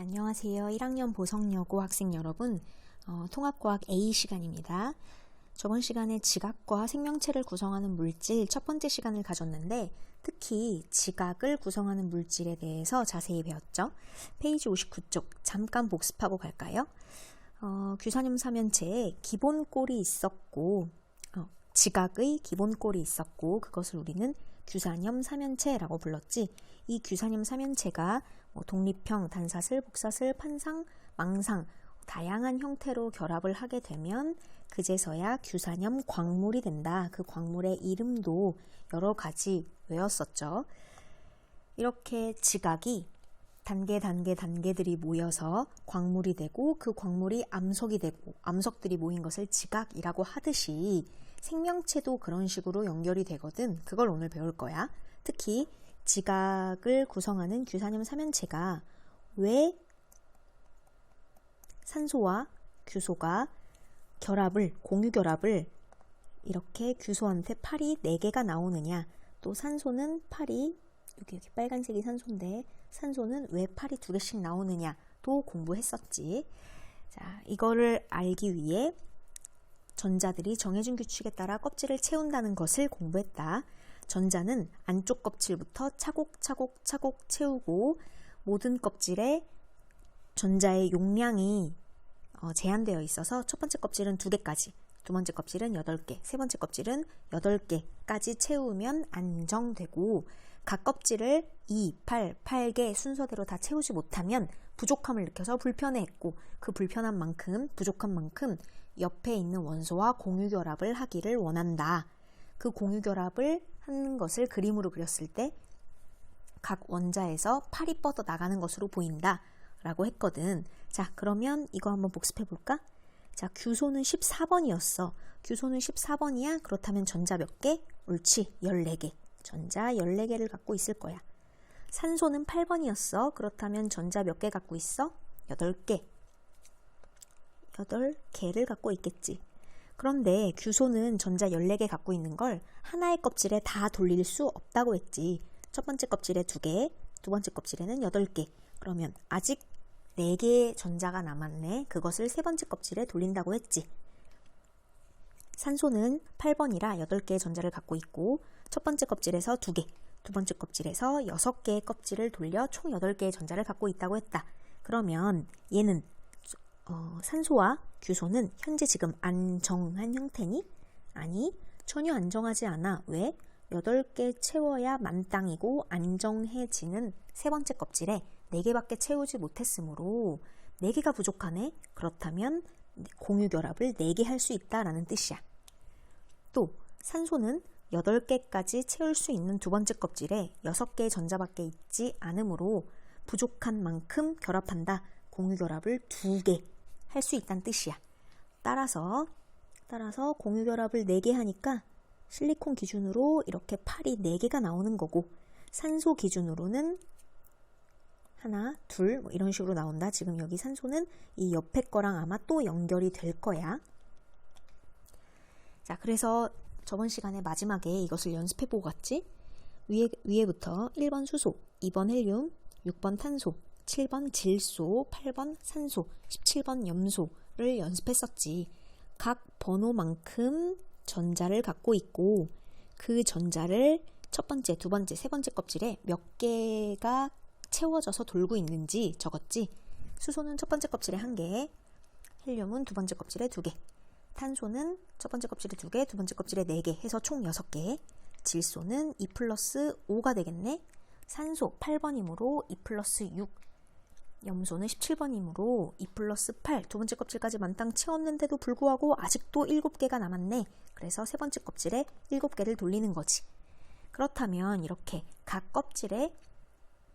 안녕하세요. 1학년 보성여고 학생 여러분, 통합과학 A 시간입니다. 저번 시간에 지각과 생명체를 구성하는 물질 첫 번째 시간을 가졌는데 특히 지각을 구성하는 물질에 대해서 자세히 배웠죠. 페이지 59쪽 잠깐 복습하고 갈까요? 규산염 삼연체에 기본꼴이 있었고 지각의 기본꼴이 있었고 그것을 우리는 규산염 삼연체라고 불렀지. 이 규산염 삼연체가 독립형, 단사슬, 복사슬, 판상, 망상 다양한 형태로 결합을 하게 되면 그제서야 규산염 광물이 된다. 그 광물의 이름도 여러 가지 외웠었죠. 이렇게 지각이 단계들이 모여서 광물이 되고 그 광물이 암석이 되고 암석들이 모인 것을 지각이라고 하듯이 생명체도 그런 식으로 연결이 되거든. 그걸 오늘 배울 거야. 특히 지각을 구성하는 규산염 삼연체가 왜 산소와 규소가 공유결합을 이렇게 규소한테 팔이 4개가 나오느냐, 또 산소는 팔이 여기 빨간색이 산소인데 산소는 왜 팔이 2개씩 나오느냐도 공부했었지. 자, 이거를 알기 위해 전자들이 정해진 규칙에 따라 껍질을 채운다는 것을 공부했다. 전자는 안쪽 껍질부터 차곡차곡 채우고 모든 껍질에 전자의 용량이 제한되어 있어서 첫 번째 껍질은 2개까지, 두 번째 껍질은 8개, 세 번째 껍질은 8개까지 채우면 안정되고 각 껍질을 8개 순서대로 다 채우지 못하면 부족함을 느껴서 불편해했고 그 부족한 만큼 옆에 있는 원소와 공유결합을 하기를 원한다. 그 공유결합을 하는 것을 그림으로 그렸을 때 각 원자에서 팔이 뻗어 나가는 것으로 보인다 라고 했거든. 자, 그러면 이거 한번 복습해 볼까? 자, 규소는 14번이었어. 규소는 14번이야. 그렇다면 전자 몇 개? 옳지, 14개. 전자 14개를 갖고 있을 거야. 산소는 8번이었어. 그렇다면 전자 몇 개 갖고 있어? 8개. 8개를 갖고 있겠지. 그런데 규소는 전자 14개 갖고 있는 걸 하나의 껍질에 다 돌릴 수 없다고 했지. 첫 번째 껍질에 2개, 두 번째 껍질에는 8개. 그러면 아직 4개의 전자가 남았네. 그것을 세 번째 껍질에 돌린다고 했지. 산소는 8번이라 8개의 전자를 갖고 있고 첫 번째 껍질에서 2개, 두 번째 껍질에서 6개의 껍질을 돌려 총 8개의 전자를 갖고 있다고 했다. 그러면 얘는 산소와 규소는 현재 지금 안정한 형태니? 아니, 전혀 안정하지 않아. 왜? 8개 채워야 만땅이고 안정해지는 세 번째 껍질에 4개밖에 채우지 못했으므로 4개가 부족하네? 그렇다면 공유결합을 4개 할 수 있다라는 뜻이야. 또 산소는 8개까지 채울 수 있는 두 번째 껍질에 6개의 전자밖에 있지 않으므로 부족한 만큼 결합한다. 공유결합을 2개 할 수 있다는 뜻이야. 따라서 공유결합을 4개 하니까 실리콘 기준으로 이렇게 팔이 4개가 나오는 거고 산소 기준으로는 하나, 둘 이런 식으로 나온다. 지금 여기 산소는 이 옆에 거랑 아마 또 연결이 될 거야. 자, 그래서 저번 시간에 마지막에 이것을 연습해보고 갔지? 위에부터 1번 수소, 2번 헬륨, 6번 탄소, 7번 질소, 8번 산소, 17번 염소를 연습했었지. 각 번호만큼 전자를 갖고 있고 그 전자를 첫 번째, 두 번째, 세 번째 껍질에 몇 개가 채워져서 돌고 있는지 적었지. 수소는 첫 번째 껍질에 1개, 헬륨은 두 번째 껍질에 2개, 탄소는 첫 번째 껍질에 2개, 두 번째 kop질에 4개 해서 총 6개, 질소는 2 플러스 5가 되겠네. 산소 8번이므로 2 플러스 6, 염소는 17번이므로 2 플러스 8, 두 번째 껍질까지 만땅 채웠는데도 불구하고 아직도 7개가 남았네. 그래서 세 번째 껍질에 7개를 돌리는 거지. 그렇다면 이렇게 각 껍질에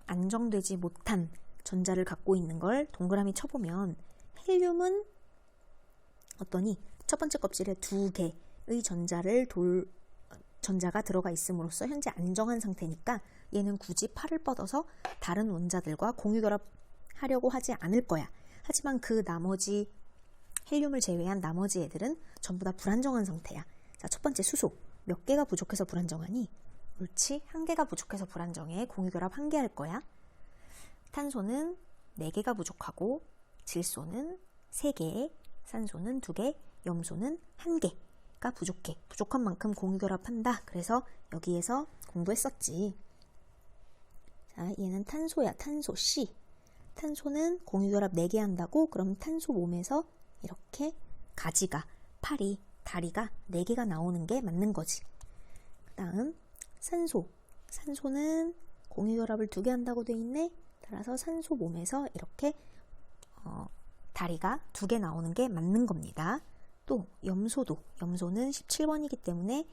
안정되지 못한 전자를 갖고 있는 걸 동그라미 쳐보면 헬륨은 어떠니? 첫 번째 kop질에 2개의 전자가 들어가 있음으로써 현재 안정한 상태니까 얘는 굳이 팔을 뻗어서 다른 원자들과 공유결합하려고 하지 않을 거야. 하지만 그 나머지 헬륨을 제외한 나머지 애들은 전부 다 불안정한 상태야. 자, 첫 번째 수소. 몇 개가 부족해서 불안정하니? 옳지, 1개가 부족해서 불안정해. 공유결합 1개 할 거야. 탄소는 4개가 부족하고 질소는 3개, 산소는 2개, 염소는 1개가 부족해. 부족한 만큼 공유결합한다. 그래서 여기에서 공부했었지. 자, 얘는 탄소야. 탄소 C. 탄소는 공유결합 4개 한다고? 그럼 탄소 몸에서 이렇게 가지가, 팔이, 다리가 4개가 나오는 게 맞는 거지. 그 다음 산소. 산소는 공유결합을 2개 한다고 돼 있네. 따라서 산소 몸에서 이렇게 다리가 2개 나오는 게 맞는 겁니다. 또 염소도. 염소는 17번이기 때문에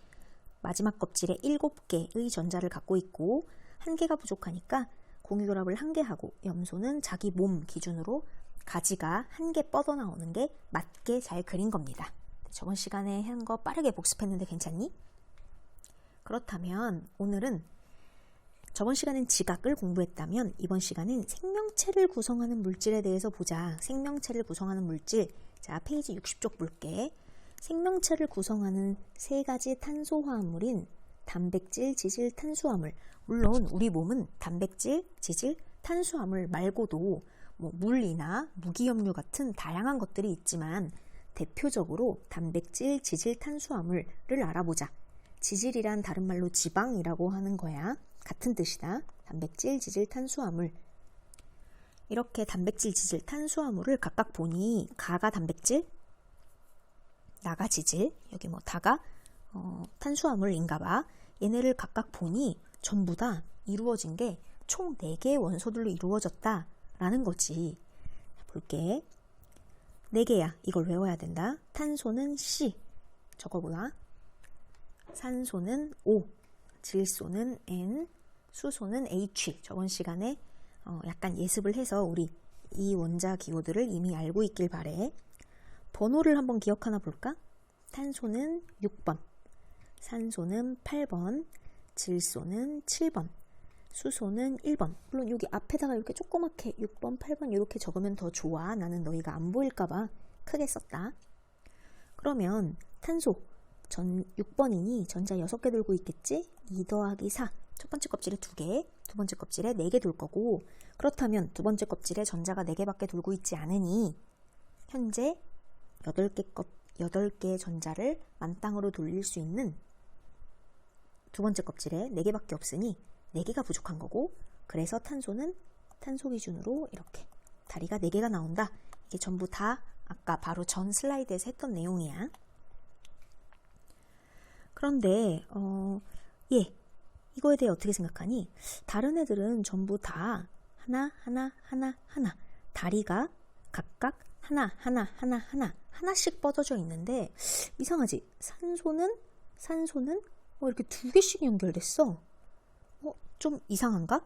마지막 껍질에 7개의 전자를 갖고 있고 1개가 부족하니까 공유결합을 1개 하고 염소는 자기 몸 기준으로 가지가 1개 뻗어 나오는 게 맞게 잘 그린 겁니다. 저번 시간에 한 거 빠르게 복습했는데 괜찮니? 그렇다면 오늘은 저번 시간엔 지각을 공부했다면 이번 시간은 생명체를 구성하는 물질에 대해서 보자. 생명체를 구성하는 물질. 자, 페이지 60쪽 볼게. 생명체를 구성하는 3가지 탄소화합물인 단백질, 지질, 탄수화물. 물론 우리 몸은 단백질, 지질, 탄수화물 말고도 뭐 물이나 무기염류 같은 다양한 것들이 있지만 대표적으로 단백질, 지질, 탄수화물을 알아보자. 지질이란 다른 말로 지방이라고 하는 거야. 같은 뜻이다. 단백질, 지질, 탄수화물. 이렇게 단백질, 지질, 탄수화물을 각각 보니 가가 단백질, 나가 지질, 여기 뭐 다가 탄수화물인가 봐. 얘네를 각각 보니 전부 다 이루어진 게 총 4개의 원소들로 이루어졌다라는 거지. 볼게. 4개야. 이걸 외워야 된다. 탄소는 C. 적어보라. 산소는 O. 질소는 N. 수소는 H. 저번 시간에 약간 예습을 해서 우리 이 원자 기호들을 이미 알고 있길 바래. 번호를 한번 기억하나 볼까? 탄소는 6번. 산소는 8번. 질소는 7번. 수소는 1번. 물론 여기 앞에다가 이렇게 조그맣게 6번, 8번 이렇게 적으면 더 좋아. 나는 너희가 안 보일까봐 크게 썼다. 그러면 탄소 6번이니 전자 6개 들고 있겠지? 2 더하기 4. 첫 번째 껍질에 2개, 두 번째 껍질에 4개 둘 거고, 그렇다면 두 번째 껍질에 전자가 4개밖에 돌고 있지 않으니 현재 8개의 전자를 만땅으로 돌릴 수 있는 두 번째 껍질에 4개밖에 없으니 4개가 부족한 거고, 그래서 탄소는 탄소 기준으로 이렇게 다리가 4개가 나온다. 이게 전부 다 아까 바로 전 슬라이드에서 했던 내용이야. 그런데 이거에 대해 어떻게 생각하니? 다른 애들은 전부 다 하나 다리가 각각 하나씩 뻗어져 있는데 이상하지? 산소는 이렇게 2개씩 연결됐어. 좀 이상한가?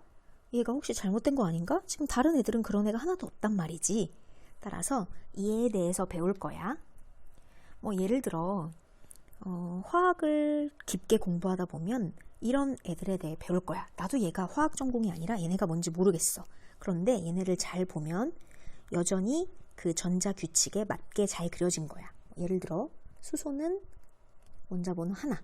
얘가 혹시 잘못된 거 아닌가? 지금 다른 애들은 그런 애가 하나도 없단 말이지. 따라서 얘에 대해서 배울 거야. 예를 들어 화학을 깊게 공부하다 보면 이런 애들에 대해 배울 거야. 나도 얘가 화학 전공이 아니라 얘네가 뭔지 모르겠어. 그런데 얘네를 잘 보면 여전히 그 전자 규칙에 맞게 잘 그려진 거야. 예를 들어 수소는 원자번호 1.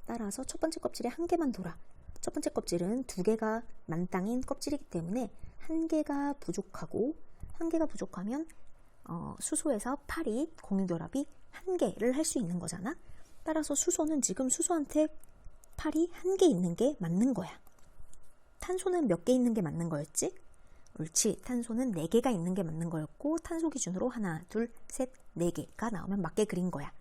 따라서 첫 번째 껍질에 1개만 돌아. 첫 번째 껍질은 2개가 만땅인 껍질이기 때문에 1개가 부족하고 1개가 부족하면 수소에서 팔이 공유결합이 1개를 할 수 있는 거잖아. 따라서 수소는 지금 수소한테 팔이 1개 있는 게 맞는 거야. 탄소는 몇 개 있는 게 맞는 거였지? 옳지. 탄소는 4개가 있는 게 맞는 거였고 탄소 기준으로 하나, 둘, 셋, 4개가 나오면 맞게 그린 거야.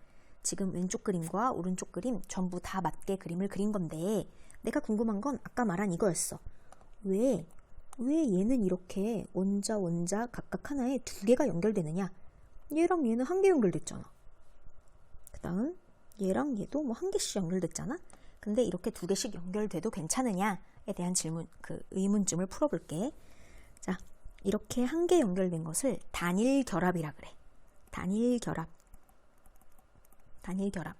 지금 왼쪽 그림과 오른쪽 그림 전부 다 맞게 그림을 그린 건데 내가 궁금한 건 아까 말한 이거였어. 왜 얘는 이렇게 원자 각각 하나에 2개가 연결되느냐? 얘랑 얘는 1개 연결됐잖아. 그 다음 얘랑 얘도 1개씩 연결됐잖아. 근데 이렇게 2개씩 연결돼도 괜찮으냐에 대한 의문점을 풀어볼게. 자, 이렇게 1개 연결된 것을 단일 결합이라 그래. 단일 결합.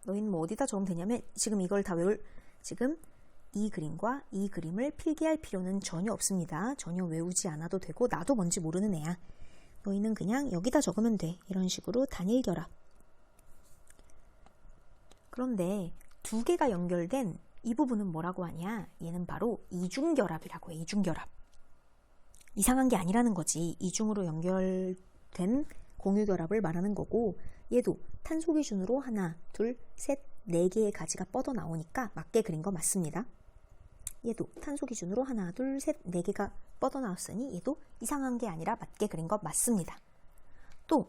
너희는 어디다 적으면 되냐면 지금 이걸 다 지금 이 그림과 이 그림을 필기할 필요는 전혀 없습니다. 전혀 외우지 않아도 되고 나도 뭔지 모르는 애야. 너희는 그냥 여기다 적으면 돼. 이런 식으로 단일 결합. 그런데 2개가 연결된 이 부분은 뭐라고 하냐? 얘는 바로 이중결합이라고 해. 이중결합. 이상한 게 아니라는 거지. 이중으로 연결된 공유결합을 말하는 거고, 얘도 탄소 기준으로 하나, 둘, 셋, 네 개의 가지가 뻗어 나오니까 맞게 그린 거 맞습니다. 얘도 탄소 기준으로 하나, 둘, 셋, 네 개가 뻗어 나왔으니 얘도 이상한 게 아니라 맞게 그린 거 맞습니다. 또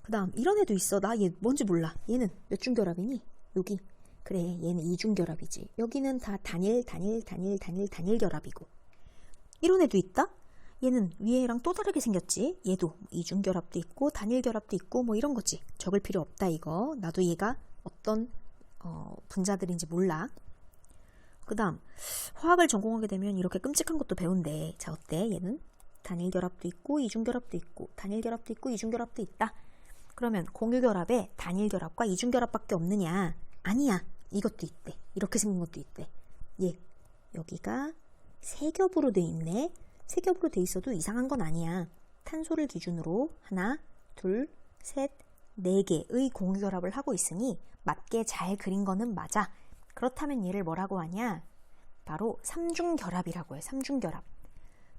그 다음 이런 애도 있어. 나 얘 뭔지 몰라. 얘는 몇 중 결합이니? 여기. 그래, 얘는 이중 결합이지. 여기는 다 단일 결합이고. 이런 애도 있다? 얘는 위에랑 또 다르게 생겼지. 얘도 이중 결합도 있고 단일 결합도 있고 뭐 이런 거지. 적을 필요 없다 이거. 나도 얘가 어떤 분자들인지 몰라. 그 다음 화학을 전공하게 되면 이렇게 끔찍한 것도 배운대. 자, 어때? 얘는 단일 결합도 있고 이중 결합도 있고 단일 결합도 있고 이중 결합도 있다. 그러면 공유 결합에 단일 결합과 이중 결합밖에 없느냐? 아니야. 이것도 있대. 이렇게 생긴 것도 있대. 얘 여기가 세 겹으로 돼 있네. 세 겹으로 돼 있어도 이상한 건 아니야. 탄소를 기준으로 하나, 둘, 셋, 네 개의 공유 결합을 하고 있으니 맞게 잘 그린 거는 맞아. 그렇다면 얘를 뭐라고 하냐? 바로 삼중 결합이라고 해. 삼중 결합.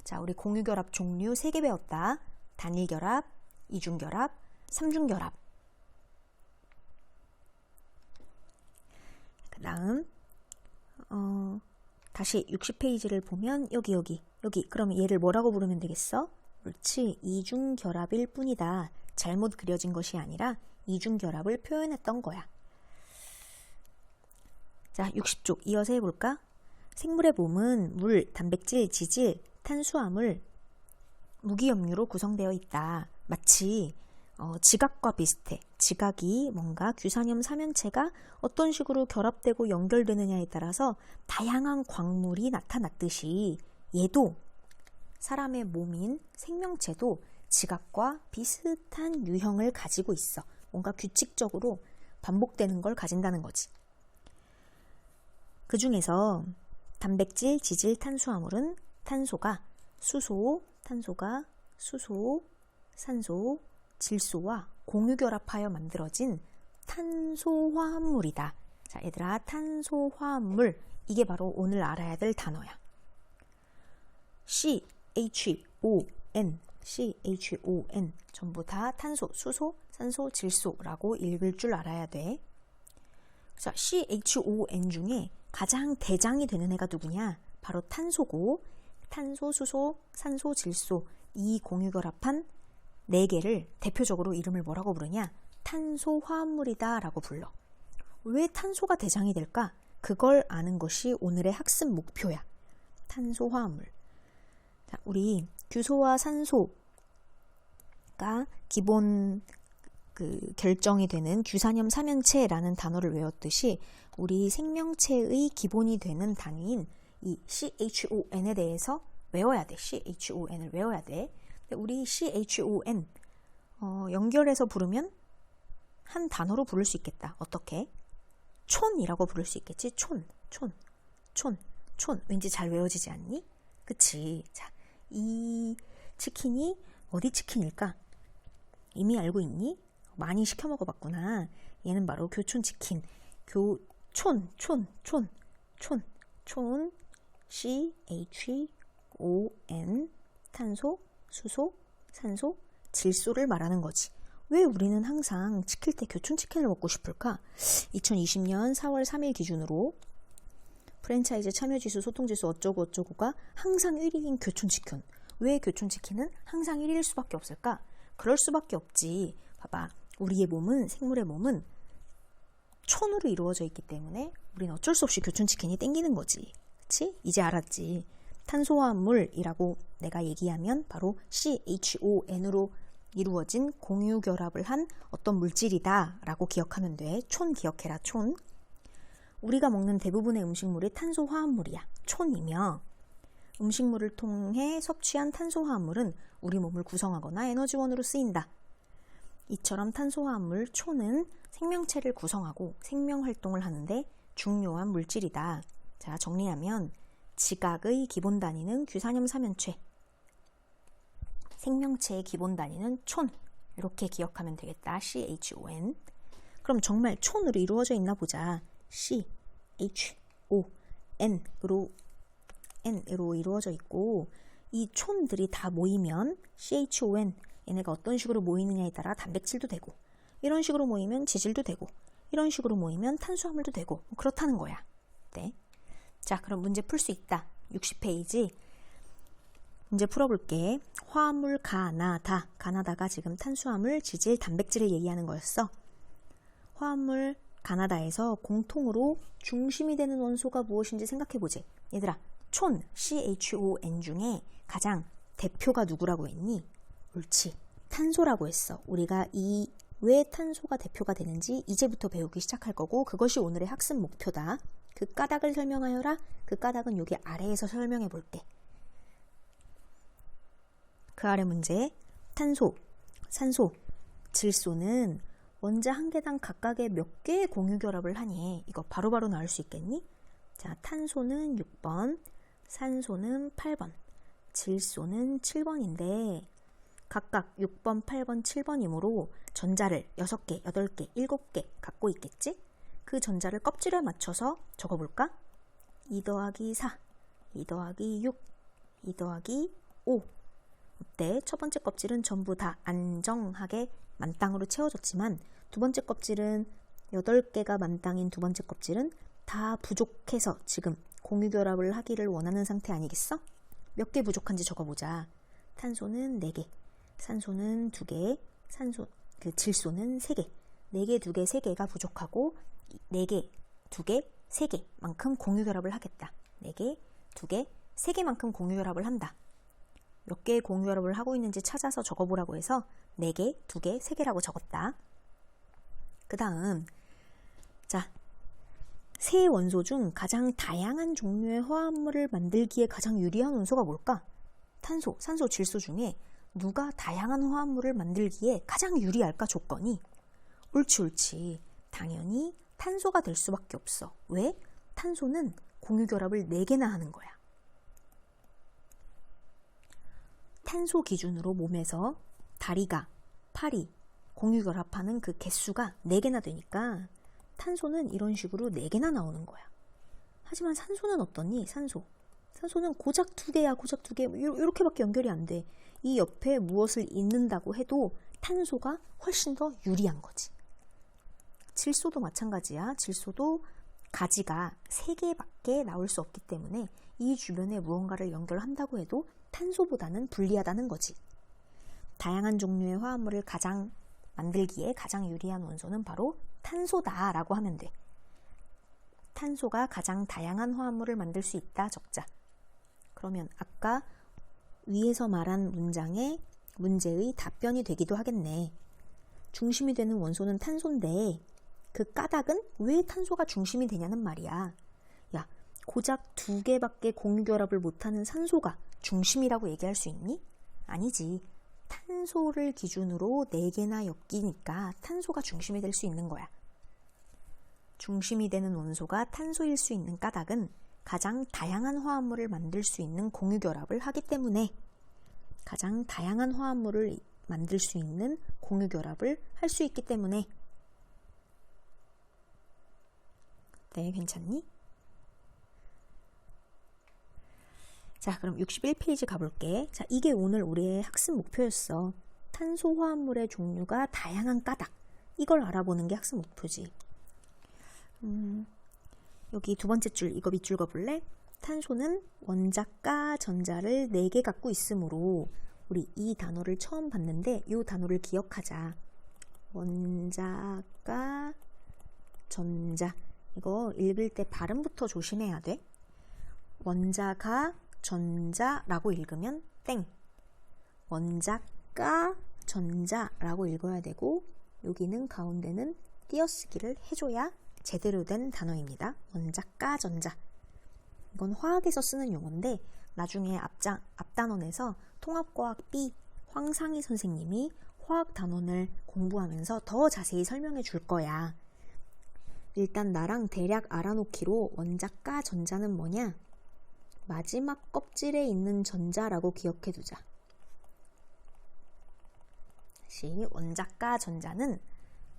자, 우리 공유 결합 종류 3개 배웠다. 단일 결합, 이중 결합, 삼중 결합. 그 다음 다시 60페이지를 보면 여기 그러면 얘를 뭐라고 부르면 되겠어? 그렇지, 이중 결합일 뿐이다. 잘못 그려진 것이 아니라 이중 결합을 표현했던 거야. 자, 60쪽 이어서 해볼까? 생물의 몸은 물, 단백질, 지질, 탄수화물, 무기염류로 구성되어 있다. 마치 지각과 비슷해. 지각이 뭔가 규산염 삼연체가 어떤 식으로 결합되고 연결되느냐에 따라서 다양한 광물이 나타났듯이 얘도 사람의 몸인 생명체도 지각과 비슷한 유형을 가지고 있어. 뭔가 규칙적으로 반복되는 걸 가진다는 거지. 그 중에서 단백질, 지질, 탄수화물은 탄소가 수소, 산소, 질소와 공유결합하여 만들어진 탄소화합물이다. 자, 얘들아, 탄소화합물, 이게 바로 오늘 알아야 될 단어야. CHON 전부 다 탄소, 수소, 산소, 질소라고 읽을 줄 알아야 돼. 자, CHON 중에 가장 대장이 되는 애가 누구냐? 바로 탄소고, 탄소, 수소, 산소, 질소, 이 공유결합한 4개를 대표적으로 이름을 뭐라고 부르냐? 탄소화합물이다 라고 불러. 왜 탄소가 대장이 될까? 그걸 아는 것이 오늘의 학습 목표야. 탄소화합물. 자, 우리 규소와 산소가 기본 결정이 되는 규산염 삼연체라는 단어를 외웠듯이 우리 생명체의 기본이 되는 단위인 이 CHON에 대해서 외워야 돼. CHON을 외워야 돼. 우리 CHON 연결해서 부르면 한 단어로 부를 수 있겠다. 어떻게? 촌이라고 부를 수 있겠지. 촌. 왠지 잘 외워지지 않니? 그치? 자, 이 치킨이 어디 치킨일까? 이미 알고 있니? 많이 시켜 먹어봤구나. 얘는 바로 교촌치킨. 촌. CHON 탄소, 수소, 산소, 질소를 말하는 거지. 왜 우리는 항상 시킬 때 교촌치킨을 먹고 싶을까? 2020년 4월 3일 기준으로 프랜차이즈 참여지수, 소통지수 어쩌고가 항상 1위인 교촌치킨. 왜 교촌치킨은 항상 1위일 수밖에 없을까? 그럴 수밖에 없지. 봐봐. 우리의 몸은, 생물의 몸은 촌으로 이루어져 있기 때문에 우리는 어쩔 수 없이 교촌치킨이 땡기는 거지. 그치? 이제 알았지. 탄소화합물이라고 내가 얘기하면 바로 CHON으로 이루어진 공유결합을 한 어떤 물질이다 라고 기억하면 돼. 촌 기억해라. 촌. 우리가 먹는 대부분의 음식물이 탄소화합물이야. 촌이며 음식물을 통해 섭취한 탄소화합물은 우리 몸을 구성하거나 에너지원으로 쓰인다. 이처럼 탄소화합물 촌은 생명체를 구성하고 생명활동을 하는데 중요한 물질이다. 자, 정리하면 지각의 기본 단위는 규산염 삼연체, 생명체의 기본 단위는 촌. 이렇게 기억하면 되겠다. CHON. 그럼 정말 촌으로 이루어져 있나 보자. CHON으로 이루어져 있고 이 촌들이 다 모이면 CHON, 얘네가 어떤 식으로 모이느냐에 따라 단백질도 되고, 이런 식으로 모이면 지질도 되고, 이런 식으로 모이면 탄수화물도 되고, 그렇다는 거야. 네. 자, 그럼 문제 풀 수 있다. 60페이지. 문제 풀어볼게. 화합물 가나다. 가나다가 지금 탄수화물, 지질, 단백질을 얘기하는 거였어. 화합물 가나다에서 공통으로 중심이 되는 원소가 무엇인지 생각해보지. 얘들아, 촌, CHON 중에 가장 대표가 누구라고 했니? 옳지. 탄소라고 했어. 우리가 왜 탄소가 대표가 되는지 이제부터 배우기 시작할 거고, 그것이 오늘의 학습 목표다. 그 까닭을 설명하여라. 그 까닭은 여기 아래에서 설명해 볼게. 그 아래 문제. 탄소, 산소, 질소는 원자 한 개당 각각의 몇 개의 공유결합을 하니? 이거 바로바로 나올 수 있겠니? 자, 탄소는 6번, 산소는 8번, 질소는 7번인데 각각 6번, 8번, 7번이므로 전자를 6개, 8개, 7개 갖고 있겠지? 그 전자를 껍질에 맞춰서 적어볼까? 2 더하기 4, 2 더하기 6, 2 더하기 5. 어때? 첫 번째 껍질은 전부 다 안정하게 만땅으로 채워졌지만 두 번째 껍질은 8개가 만땅인 두 번째 껍질은 다 부족해서 지금 공유결합을 하기를 원하는 상태 아니겠어? 몇 개 부족한지 적어보자. 탄소는 4개, 산소는 2개, 질소는 3개, 4개, 2개, 3개가 부족하고 4개, 2개, 3개만큼 공유결합을 하겠다. 4개, 2개, 3개만큼 공유결합을 한다. 몇 개의 공유결합을 하고 있는지 찾아서 적어보라고 해서 4개, 2개, 3개라고 적었다. 그 다음, 자, 세 원소 중 가장 다양한 종류의 화합물을 만들기에 가장 유리한 원소가 뭘까? 탄소, 산소, 질소 중에 누가 다양한 화합물을 만들기에 가장 유리할까 조건이? 옳지. 당연히 탄소가 될 수밖에 없어. 왜? 탄소는 공유결합을 4개나 하는 거야. 탄소 기준으로 몸에서 다리가, 팔이 공유결합하는 그 개수가 4개나 되니까 탄소는 이런 식으로 4개나 나오는 거야. 하지만 산소는 어떠니? 산소는 고작 2개야. 고작 2개. 이렇게밖에 연결이 안 돼. 이 옆에 무엇을 잇는다고 해도 탄소가 훨씬 더 유리한 거지. 질소도 마찬가지야. 질소도 가지가 3개밖에 나올 수 없기 때문에 이 주변에 무언가를 연결한다고 해도 탄소보다는 불리하다는 거지. 다양한 종류의 화합물을 만들기에 가장 유리한 원소는 바로 탄소다라고 하면 돼. 탄소가 가장 다양한 화합물을 만들 수 있다 적자. 그러면 아까 위에서 말한 문제의 답변이 되기도 하겠네. 중심이 되는 원소는 탄소인데 그 까닭은 왜 탄소가 중심이 되냐는 말이야. 야, 고작 2개밖에 공유결합을 못하는 산소가 중심이라고 얘기할 수 있니? 아니지. 탄소를 기준으로 4개나 엮이니까 탄소가 중심이 될 수 있는 거야. 중심이 되는 원소가 탄소일 수 있는 까닭은 가장 다양한 화합물을 만들 수 있는 공유결합을 하기 때문에 가장 다양한 화합물을 만들 수 있는 공유결합을 할 수 있기 때문에. 네, 괜찮니? 자, 그럼 61페이지 가볼게. 자, 이게 오늘 우리의 학습 목표였어. 탄소 화합물의 종류가 다양한 까닭. 이걸 알아보는 게 학습 목표지. 여기 두 번째 줄, 이거 밑줄 그어볼래? 탄소는 원자가 전자를 4개 갖고 있으므로 우리 이 단어를 처음 봤는데 이 단어를 기억하자. 원자가 전자. 이거 읽을 때 발음부터 조심해야 돼. 원자가 전자라고 읽으면 땡. 원자가 전자라고 읽어야 되고 여기는 가운데는 띄어쓰기를 해줘야 제대로 된 단어입니다. 원자가 전자. 이건 화학에서 쓰는 용어인데 나중에 앞단원에서 통합과학 B 황상희 선생님이 화학 단원을 공부하면서 더 자세히 설명해 줄 거야. 일단 나랑 대략 알아놓기로 원자가 전자는 뭐냐? 마지막 껍질에 있는 전자라고 기억해 두자. 다시 원자가 전자는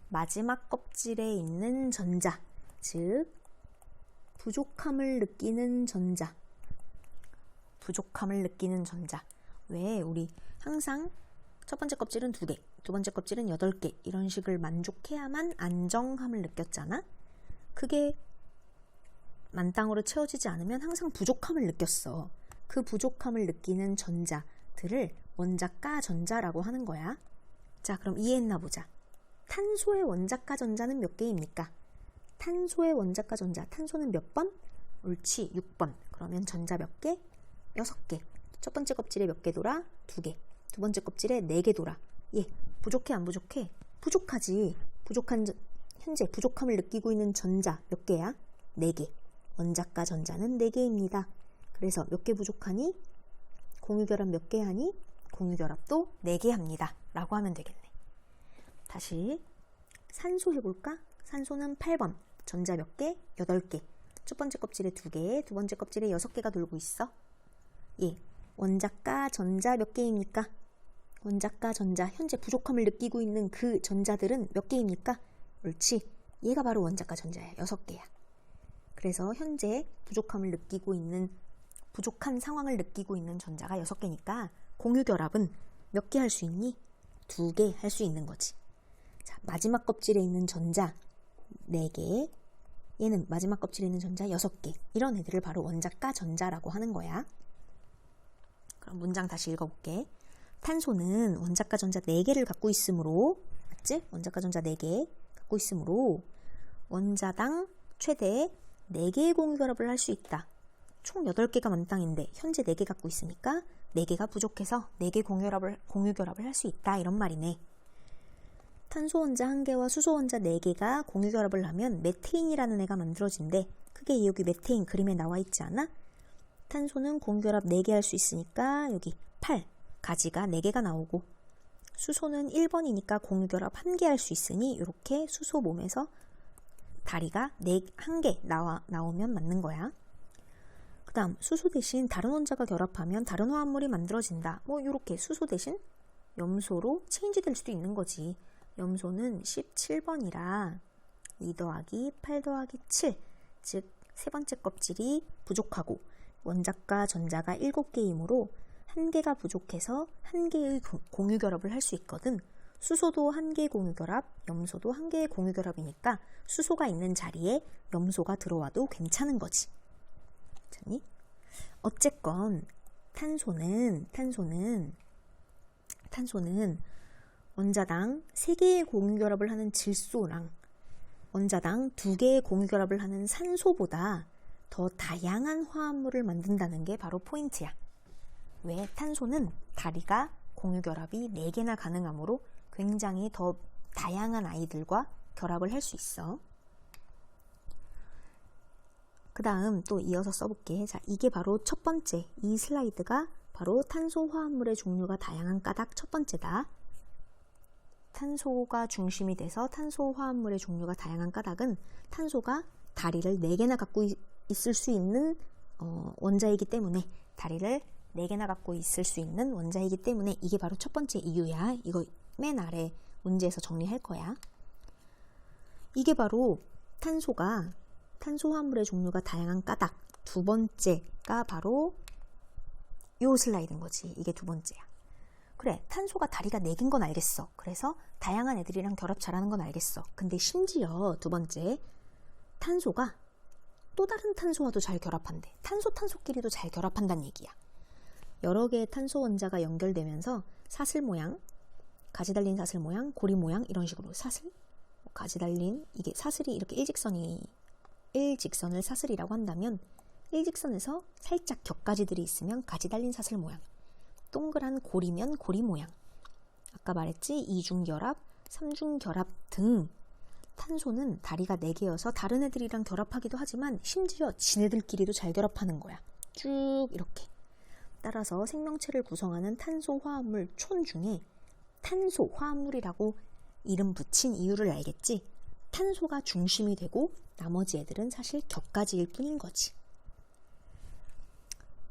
마지막 껍질에 있는 전자, 즉 부족함을 느끼는 전자. 부족함을 느끼는 전자. 왜 우리 항상 첫 번째 껍질은 2개, 두 번째 껍질은 8개 이런 식을 만족해야만 안정함을 느꼈잖아. 그게 만땅으로 채워지지 않으면 항상 부족함을 느꼈어. 그 부족함을 느끼는 전자들을 원자가 전자라고 하는 거야. 자, 그럼 이해했나 보자. 탄소의 원자가 전자는 몇 개입니까? 탄소의 원자가 전자, 탄소는 몇 번? 옳지, 6번. 그러면 전자 몇 개? 6개. 첫 번째 껍질에 몇 개 돌아? 2개. 두 번째 껍질에 4개 돌아. 예, 부족해 안 부족해? 부족하지. 현재 부족함을 느끼고 있는 전자 몇 개야? 4개. 원자가 전자는 4개입니다. 그래서 몇 개 부족하니? 공유결합 몇 개 하니? 공유결합도 4개 합니다. 라고 하면 되겠네. 다시 산소 해볼까? 산소는 8번. 전자 몇 개? 8개. 첫 번째 껍질에 2개, 두 번째 껍질에 6개가 돌고 있어. 예, 원자가 전자 몇 개입니까? 원자가 전자, 현재 부족함을 느끼고 있는 그 전자들은 몇 개입니까? 옳지, 얘가 바로 원자가 전자야. 6개야. 그래서 현재 부족한 상황을 느끼고 있는 전자가 6개니까 공유결합은 몇 개 할 수 있니? 2개 할 수 있는 거지. 자, 마지막 껍질에 있는 전자 4개, 얘는 마지막 껍질에 있는 전자 6개. 이런 애들을 바로 원자가 전자라고 하는 거야. 그럼 문장 다시 읽어볼게. 탄소는 원자가 전자 4개를 갖고 있으므로, 맞지? 원자가 전자 4개 갖고 있으므로 원자당 최대 4개의 공유결합을 할 수 있다. 총 8개가 만땅인데 현재 4개 갖고 있으니까 4개가 부족해서 4개 공유결합을 할 수 있다. 이런 말이네. 탄소 원자 1개와 수소 원자 4개가 공유결합을 하면 메테인이라는 애가 만들어진대. 그게 여기 메테인 그림에 나와 있지 않아? 탄소는 공유결합 4개 할 수 있으니까 여기 8, 가지가 4개가 나오고, 수소는 1번이니까 공유결합 1개 할 수 있으니 이렇게 수소 몸에서 다리가 1개 나오면 맞는 거야. 그 다음 수소 대신 다른 원자가 결합하면 다른 화합물이 만들어진다. 뭐 이렇게 수소 대신 염소로 체인지 될 수도 있는 거지. 염소는 17번이라 2 더하기 8 더하기 7, 즉 세 번째 껍질이 부족하고 원자가 전자가 7개이므로 1개가 부족해서 1개의 공유결합을 할 수 있거든. 수소도 1개의 공유결합, 염소도 1개의 공유결합이니까 수소가 있는 자리에 염소가 들어와도 괜찮은 거지. 괜찮니? 어쨌건 탄소는 원자당 3개의 공유결합을 하는 질소랑 원자당 2개의 공유결합을 하는 산소보다 더 다양한 화합물을 만든다는 게 바로 포인트야. 왜? 탄소는 다리가 공유결합이 4개나 가능하므로 굉장히 더 다양한 아이들과 결합을 할 수 있어. 그 다음 또 이어서 써볼게. 자, 이게 바로 첫 번째, 이 슬라이드가 바로 탄소 화합물의 종류가 다양한 까닭 첫 번째다. 탄소가 중심이 돼서 탄소 화합물의 종류가 다양한 까닭은 탄소가 다리를 4개나 갖고 있을 수 있는 원자이기 때문에, 다리를 4개나 갖고 있을 수 있는 원자이기 때문에 이게 바로 첫 번째 이유야. 이거 맨 아래 문제에서 정리할 거야. 이게 바로 탄소 화합물의 종류가 다양한 까닭 두 번째가 바로 요 슬라이드인 거지. 이게 두 번째야. 그래, 탄소가 다리가 4개인 건 알겠어. 그래서 다양한 애들이랑 결합 잘하는 건 알겠어. 근데 심지어 두 번째, 탄소가 또 다른 탄소와도 잘 결합한대. 탄소끼리도 잘 결합한다는 얘기야. 여러 개의 탄소 원자가 연결되면서 사슬 모양, 가지 달린 사슬 모양, 고리 모양 이런 식으로 사슬, 가지 달린, 이게 사슬이 이렇게 일직선을 사슬이라고 한다면 일직선에서 살짝 격가지들이 있으면 가지 달린 사슬 모양, 동그란 고리면 고리 모양. 아까 말했지? 이중결합, 삼중결합 등 탄소는 다리가 4개여서 다른 애들이랑 결합하기도 하지만 심지어 지네들끼리도 잘 결합하는 거야. 쭉 이렇게. 따라서 생명체를 구성하는 탄소 화합물 촌 중에 탄소 화합물이라고 이름 붙인 이유를 알겠지? 탄소가 중심이 되고 나머지 애들은 사실 격가지일 뿐인 거지.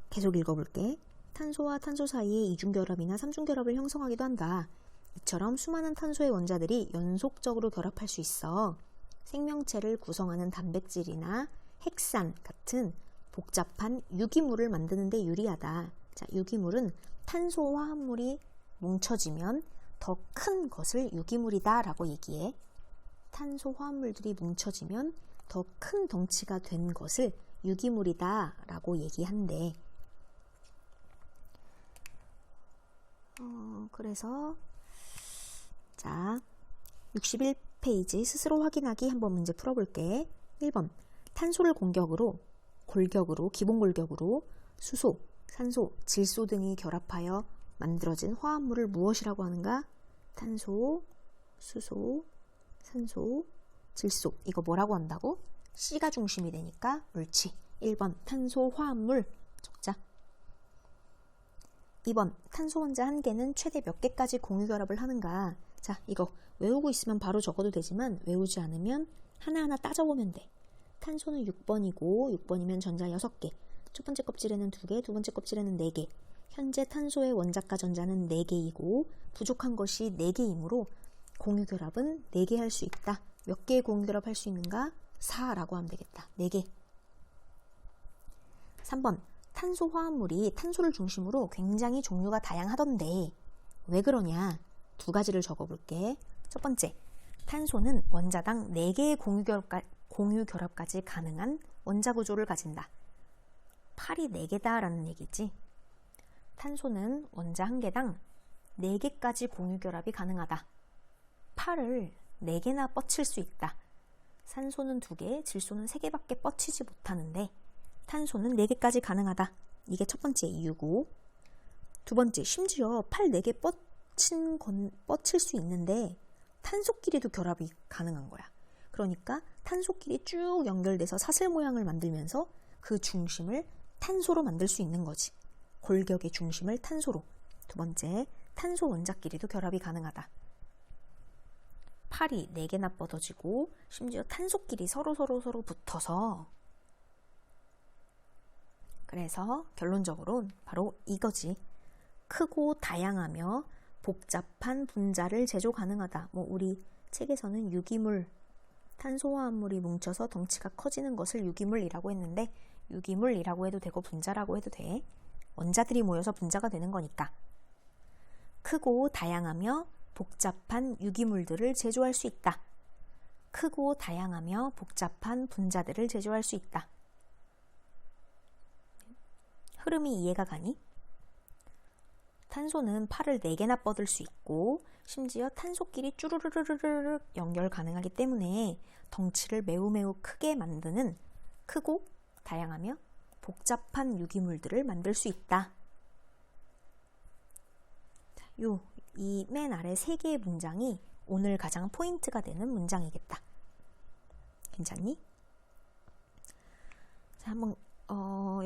계속 읽어볼게. 탄소와 탄소 사이에 이중결합이나 삼중결합을 형성하기도 한다. 이처럼 수많은 탄소의 원자들이 연속적으로 결합할 수 있어 생명체를 구성하는 단백질이나 핵산 같은 복잡한 유기물을 만드는 데 유리하다. 자, 유기물은 탄소 화합물이 뭉쳐지면 더 큰 것을 유기물이다 라고 얘기해. 탄소 화합물들이 뭉쳐지면 더 큰 덩치가 된 것을 유기물이다 라고 얘기한대. 그래서 자 61페이지 스스로 확인하기 한번 문제 풀어볼게. 1번 탄소를 골격으로 기본 골격으로 수소, 산소, 질소 등이 결합하여 만들어진 화합물을 무엇이라고 하는가? 탄소, 수소, 산소, 질소. 이거 뭐라고 한다고? C가 중심이 되니까 옳지. 1번 탄소 화합물 적자. 2번 탄소 원자 한 개는 최대 몇 개까지 공유 결합을 하는가? 자, 이거 외우고 있으면 바로 적어도 되지만 외우지 않으면 하나하나 따져보면 돼. 탄소는 6번이고 6번이면 전자 6개. 첫 번째 껍질에는 2개, 두 번째 껍질에는 4개. 현재 탄소의 원자가 전자는 4개이고 부족한 것이 4개이므로 공유 결합은 4개 할 수 있다. 몇 개의 공유 결합 할 수 있는가? 4라고 하면 되겠다. 4개. 3번 탄소 화합물이 탄소를 중심으로 굉장히 종류가 다양하던데 왜 그러냐? 두 가지를 적어볼게. 첫 번째, 탄소는 원자당 4개의 공유 결합까지 가능한 원자 구조를 가진다. 팔이 4개다 라는 얘기지. 탄소는 원자 한 개당 4개까지 공유 결합이 가능하다. 팔을 4개나 뻗칠 수 있다. 산소는 2개, 질소는 3개밖에 뻗치지 못하는데 탄소는 4개까지 가능하다. 이게 첫 번째 이유고, 두 번째, 심지어 팔 4개 뻗칠 수 있는데 탄소끼리도 결합이 가능한 거야. 그러니까 탄소끼리 쭉 연결돼서 사슬 모양을 만들면서 그 중심을 탄소로 만들 수 있는 거지. 골격의 중심을 탄소로. 두 번째, 탄소 원자끼리도 결합이 가능하다. 팔이 4개나 뻗어지고 심지어 탄소끼리 서로 붙어서, 그래서 결론적으로 바로 이거지. 크고 다양하며 복잡한 분자를 제조 가능하다. 우리 책에서는 유기물, 탄소화합물이 뭉쳐서 덩치가 커지는 것을 유기물이라고 했는데 유기물이라고 해도 되고 분자라고 해도 돼. 원자들이 모여서 분자가 되는 거니까. 크고 다양하며 복잡한 유기물들을 제조할 수 있다. 크고 다양하며 복잡한 분자들을 제조할 수 있다. 흐름이 이해가 가니? 탄소는 팔을 4개나 뻗을 수 있고 심지어 탄소끼리 쭈르르르르 연결 가능하기 때문에 덩치를 매우 크게 만드는 크고 다양하며 복잡한 유기물들을 만들 수 있다. 이 맨 아래 3개의 문장이 오늘 가장 포인트가 되는 문장이겠다. 괜찮니? 자, 한번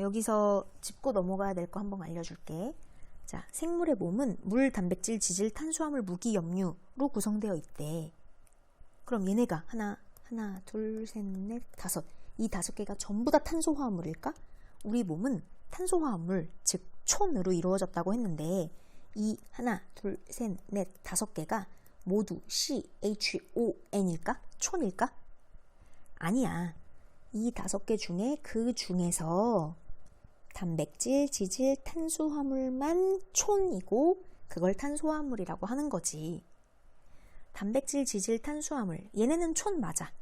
여기서 짚고 넘어가야 될 거 한번 알려줄게. 자, 생물의 몸은 물, 단백질, 지질, 탄수화물, 무기, 염류로 구성되어 있대. 그럼 얘네가 하나, 둘, 셋, 넷, 다섯. 이 5개가 전부 다 탄소화합물일까? 우리 몸은 탄소화합물, 즉 촌으로 이루어졌다고 했는데 이 하나, 둘, 셋, 넷, 5개가 모두 CHON일까? 촌일까? 아니야. 이 5개 중에 그 중에서 단백질, 지질, 탄수화물만 촌이고 그걸 탄소화합물이라고 하는 거지. 단백질, 지질, 탄수화물 얘네는 촌 맞아.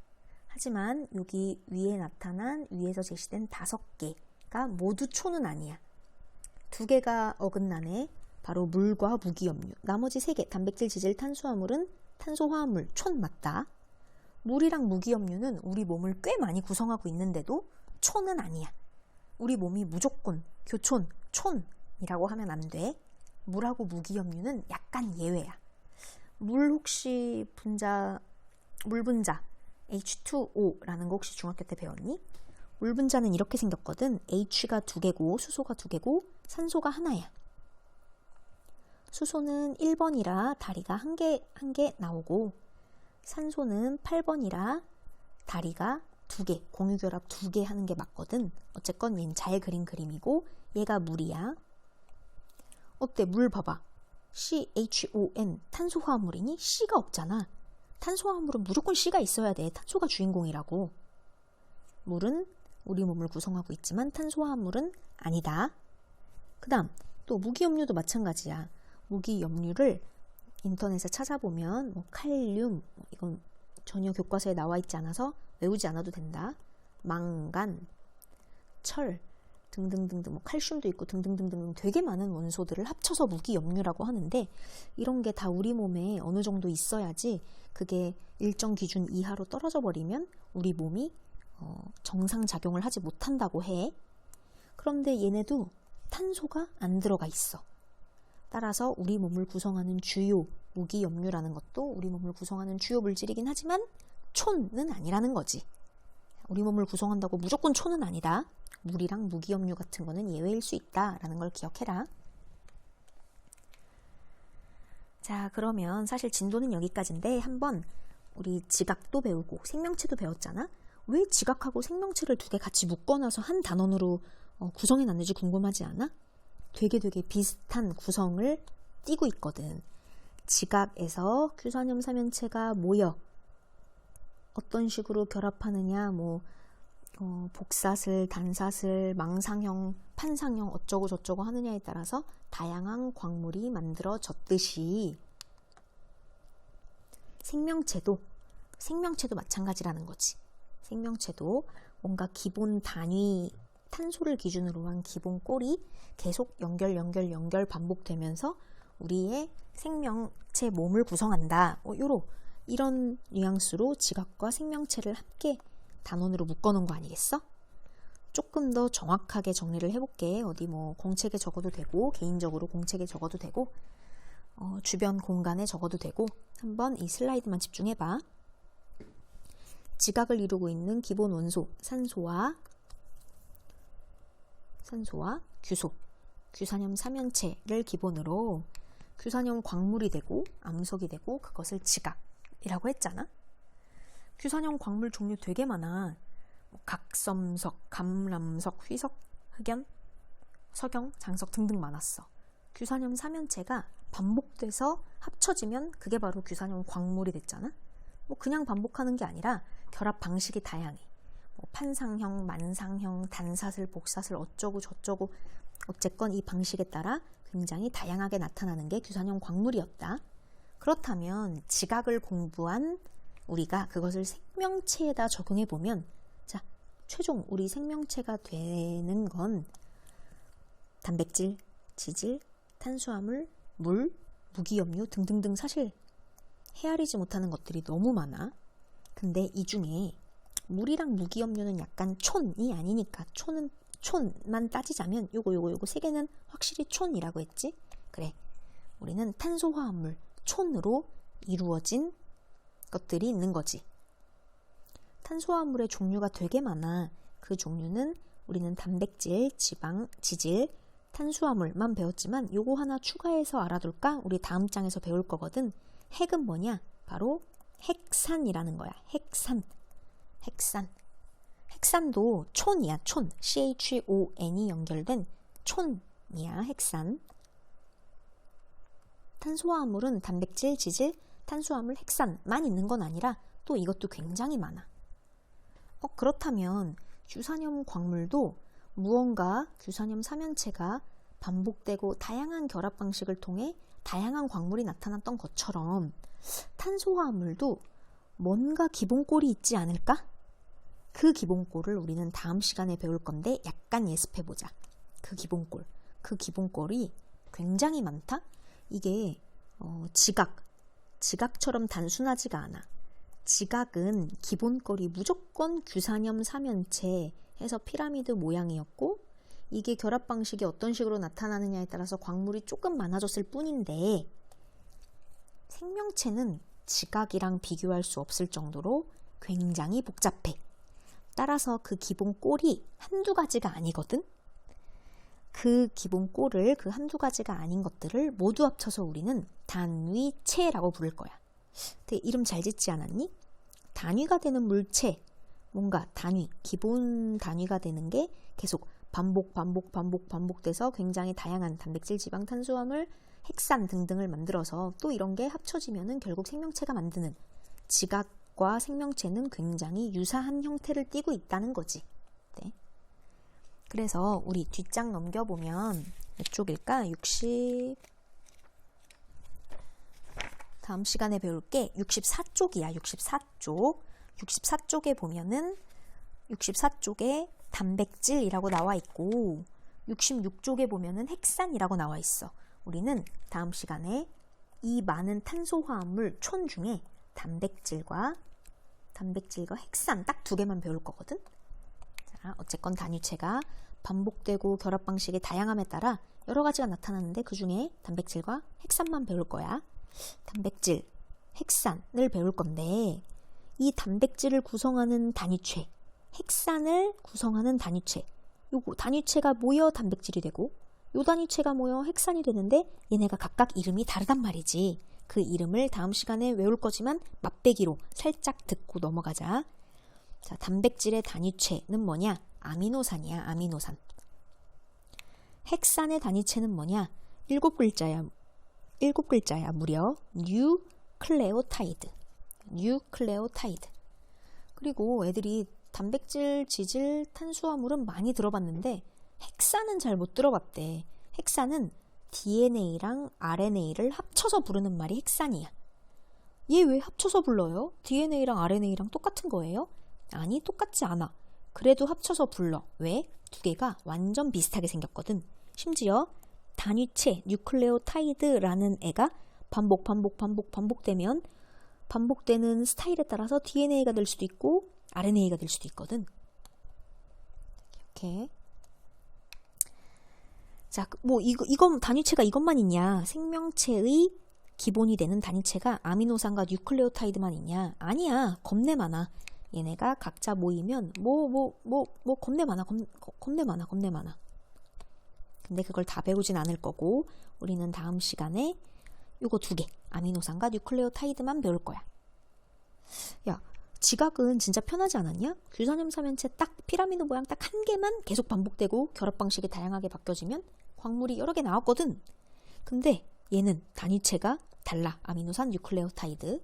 하지만 여기 위에서 제시된 5개가 모두 촌은 아니야. 2개가 어긋나네. 바로 물과 무기염류. 나머지 3개 단백질, 지질, 탄수화물은 탄소화합물, 촌 맞다. 물이랑 무기염류는 우리 몸을 꽤 많이 구성하고 있는데도 촌은 아니야. 우리 몸이 무조건 교촌, 촌이라고 하면 안 돼. 물하고 무기염류는 약간 예외야. 물 혹시 물 분자 H2O라는 거 혹시 중학교 때 배웠니? 물 분자는 이렇게 생겼거든. H가 2개고 수소가 2개고 산소가 하나야. 수소는 1번이라 다리가 한 개 나오고 산소는 8번이라 다리가 2개, 공유결합 2개 하는 게 맞거든. 어쨌건 얘는 잘 그린 그림이고 얘가 물이야. 어때? 물 봐봐. CHON 탄소화합물이니? C가 없잖아. 탄소화합물은 무조건 C가 있어야 돼. 탄소가 주인공이라고. 물은 우리 몸을 구성하고 있지만 탄소화합물은 아니다. 그 다음 또 무기염료도 마찬가지야. 무기염료를 인터넷에 찾아보면 뭐 칼륨, 이건 전혀 교과서에 나와 있지 않아서 외우지 않아도 된다. 망간, 철 등등등등, 뭐 칼슘도 있고 등등등등 되게 많은 원소들을 합쳐서 무기염료라고 하는데, 이런 게 다 우리 몸에 어느 정도 있어야지 그게 일정 기준 이하로 떨어져 버리면 우리 몸이 정상 작용을 하지 못한다고 해. 그런데 얘네도 탄소가 안 들어가 있어. 따라서 우리 몸을 구성하는 주요 무기염료라는 것도 우리 몸을 구성하는 주요 물질이긴 하지만 촌은 아니라는 거지. 우리 몸을 구성한다고 무조건 촌은 아니다. 물이랑 무기염료 같은 거는 예외일 수 있다라는 걸 기억해라. 자, 그러면 사실 진도는 여기까지인데 한번 우리 지각도 배우고 생명체도 배웠잖아. 왜 지각하고 생명체를 두 개 같이 묶어놔서 한 단원으로 구성해놨는지 궁금하지 않아? 되게 비슷한 구성을 띠고 있거든. 지각에서 규산염 삼연체가 모여 어떤 식으로 결합하느냐, 뭐 복사슬, 단사슬, 망상형, 판상형 어쩌고 저쩌고 하느냐에 따라서 다양한 광물이 만들어졌듯이 생명체도 마찬가지라는 거지. 생명체도 뭔가 기본 단위, 탄소를 기준으로 한 기본 꼴이 계속 연결 반복되면서 우리의 생명체 몸을 구성한다. 이런 뉘앙스로 지각과 생명체를 함께 단원으로 묶어놓은 거 아니겠어? 조금 더 정확하게 정리를 해볼게. 어디 뭐 공책에 적어도 되고, 개인적으로 공책에 적어도 되고, 주변 공간에 적어도 되고, 한번 이 슬라이드만 집중해봐. 지각을 이루고 있는 기본 원소 산소와 규소, 규산염 삼연체를 기본으로 규산염 광물이 되고 암석이 되고 그것을 지각이라고 했잖아. 규산염 광물 종류 되게 많아. 각섬석, 감람석, 휘석, 흑연, 석영, 장석 등등 많았어. 규산염 삼연체가 반복돼서 합쳐지면 그게 바로 규산염 광물이 됐잖아. 뭐 그냥 반복하는 게 아니라 결합 방식이 다양해. 뭐 판상형, 만상형, 단사슬, 복사슬 어쩌고 저쩌고 어쨌건 이 방식에 따라 굉장히 다양하게 나타나는 게 규산염 광물이었다. 그렇다면 지각을 공부한 우리가 그것을 생명체에다 적용해 보면, 자, 최종 우리 생명체가 되는 건 단백질, 지질, 탄수화물, 물, 무기염료 등등등 사실 헤아리지 못하는 것들이 너무 많아. 근데 이 중에 물이랑 무기염료는 약간 촌이 아니니까 촌만 따지자면 요거 세 개는 확실히 촌이라고 했지? 그래, 우리는 탄소화합물, 촌으로 이루어진 것들이 있는 거지. 탄소화합물의 종류가 되게 많아. 그 종류는 우리는 단백질, 지방, 지질, 탄수화물만 배웠지만 요거 하나 추가해서 알아둘까? 우리 다음 장에서 배울 거거든. 핵은 뭐냐? 바로 핵산이라는 거야. 핵산도 촌이야. 촌. CHON이 연결된 촌이야. 핵산. 탄소화합물은 단백질, 지질, 탄수화물, 핵산만 있는 건 아니라 또 이것도 굉장히 많아. 그렇다면 규산염 광물도 무언가 규산염 삼연체가 반복되고 다양한 결합 방식을 통해 다양한 광물이 나타났던 것처럼 탄소화합물도 뭔가 기본꼴이 있지 않을까? 그 기본꼴을 우리는 다음 시간에 배울 건데 약간 예습해보자. 그 기본꼴이 굉장히 많다? 이게 지각처럼 단순하지가 않아. 지각은 기본꼴이 무조건 규산염 삼연체 해서 피라미드 모양이었고, 이게 결합 방식이 어떤 식으로 나타나느냐에 따라서 광물이 조금 많아졌을 뿐인데, 생명체는 지각이랑 비교할 수 없을 정도로 굉장히 복잡해. 따라서 그 기본 꼴이 한두 가지가 아니거든. 그 기본 꼴을, 그 한두 가지가 아닌 것들을 모두 합쳐서 우리는 단위체라고 부를 거야. 되게 이름 잘 짓지 않았니? 단위가 되는 물체, 뭔가 단위, 기본 단위가 되는 게 계속 반복돼서 굉장히 다양한 단백질, 지방, 탄수화물, 핵산 등등을 만들어서 또 이런 게 합쳐지면은 결국 생명체가 만드는, 지각과 생명체는 굉장히 유사한 형태를 띠고 있다는 거지. 네. 그래서 우리 뒷장 넘겨보면 몇 쪽일까? 60 다음 시간에 배울 게 64쪽이야. 64쪽. 64쪽에 보면은 64쪽에 단백질이라고 나와 있고 66쪽에 보면은 핵산이라고 나와 있어. 우리는 다음 시간에 이 많은 탄소화합물 촌 중에 단백질과 핵산 딱 두 개만 배울 거거든. 자, 어쨌건 단위체가 반복되고 결합 방식의 다양함에 따라 여러 가지가 나타나는데 그 중에 단백질과 핵산만 배울 거야. 단백질, 핵산을 배울 건데 이 단백질을 구성하는 단위체, 핵산을 구성하는 단위체, 요거 단위체가 모여 단백질이 되고 요 단위체가 모여 핵산이 되는데 얘네가 각각 이름이 다르단 말이지. 그 이름을 다음 시간에 외울 거지만 맛배기로 살짝 듣고 넘어가자. 자, 단백질의 단위체는 뭐냐? 아미노산이야. 아미노산. 핵산의 단위체는 뭐냐? 7글자야. 7글자야. 무려 뉴클레오타이드. 뉴클레오타이드. 그리고 애들이 단백질, 지질, 탄수화물은 많이 들어봤는데 핵산은 잘 못 들어봤대. 핵산은 DNA랑 RNA를 합쳐서 부르는 말이 핵산이야. 얘 왜 합쳐서 불러요? DNA랑 RNA랑 똑같은 거예요? 아니, 똑같지 않아. 그래도 합쳐서 불러. 왜? 두 개가 완전 비슷하게 생겼거든. 심지어 단위체 뉴클레오타이드라는 애가 반복되면 반복되는 스타일에 따라서 DNA가 될 수도 있고 RNA가 될 수도 있거든. 이렇게. 자, 뭐 이건 단위체가 이것만 있냐? 생명체의 기본이 되는 단위체가 아미노산과 뉴클레오타이드만 있냐? 아니야. 겁내 많아. 얘네가 각자 모이면 겁내 많아. 겁내 많아. 근데 그걸 다 배우진 않을 거고 우리는 다음 시간에 요거 두 개, 아미노산과 뉴클레오타이드만 배울 거야. 야, 지각은 진짜 편하지 않았냐? 규산염 삼연체 딱 피라미드 모양 딱 한 개만 계속 반복되고 결합 방식이 다양하게 바뀌어지면 광물이 여러 개 나왔거든. 근데 얘는 단위체가 달라. 아미노산, 뉴클레오타이드.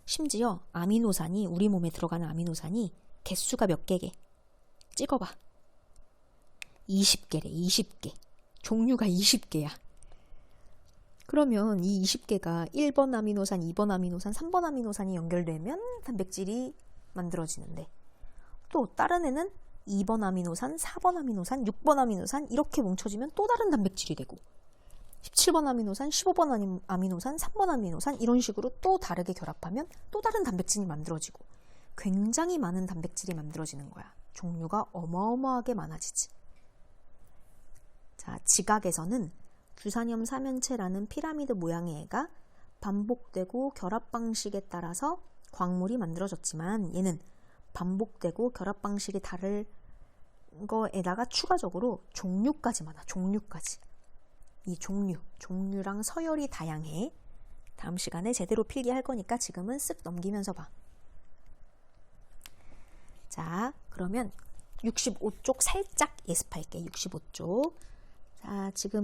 심지어 아미노산이 우리 몸에 들어가는 아미노산이 개수가 몇 개게? 찍어봐. 20개래. 20개. 종류가 20개야. 그러면 이 20개가 1번 아미노산, 2번 아미노산, 3번 아미노산이 연결되면 단백질이 만들어지는데 또 다른 애는 2번 아미노산, 4번 아미노산, 6번 아미노산 이렇게 뭉쳐지면 또 다른 단백질이 되고 17번 아미노산, 15번 아미노산, 3번 아미노산 이런 식으로 또 다르게 결합하면 또 다른 단백질이 만들어지고 굉장히 많은 단백질이 만들어지는 거야. 종류가 어마어마하게 많아지지. 자, 지각에서는 규산염 삼연체라는 피라미드 모양의 애가 반복되고 결합 방식에 따라서 광물이 만들어졌지만 얘는 반복되고 결합 방식이 다른 거에다가 추가적으로 종류까지 많아. 종류까지. 이 종류랑 서열이 다양해. 다음 시간에 제대로 필기할 거니까 지금은 쓱 넘기면서 봐. 자, 그러면 65쪽 살짝 예습할게. 65쪽. 자, 지금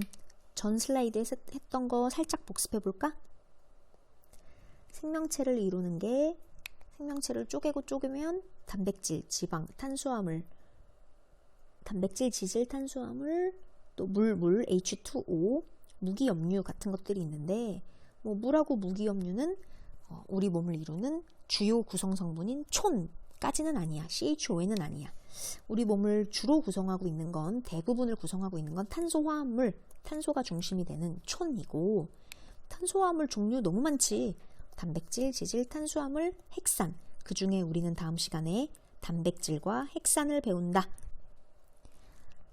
전 슬라이드에서 했던 거 살짝 복습해 볼까? 생명체를 이루는 게 생명체를 쪼개면 단백질, 지방, 탄수화물, 단백질, 지질, 탄수화물, 또 물, H2O, 무기염류 같은 것들이 있는데 뭐 물하고 무기염류는 우리 몸을 이루는 주요 구성 성분인 촌까지는 아니야. CHON은 아니야. 우리 몸을 주로 구성하고 있는 건 대부분을 구성하고 있는 건 탄소화합물, 탄소가 중심이 되는 촌이고 탄소화합물 종류 너무 많지. 단백질, 지질, 탄수화물, 핵산. 그 중에 우리는 다음 시간에 단백질과 핵산을 배운다.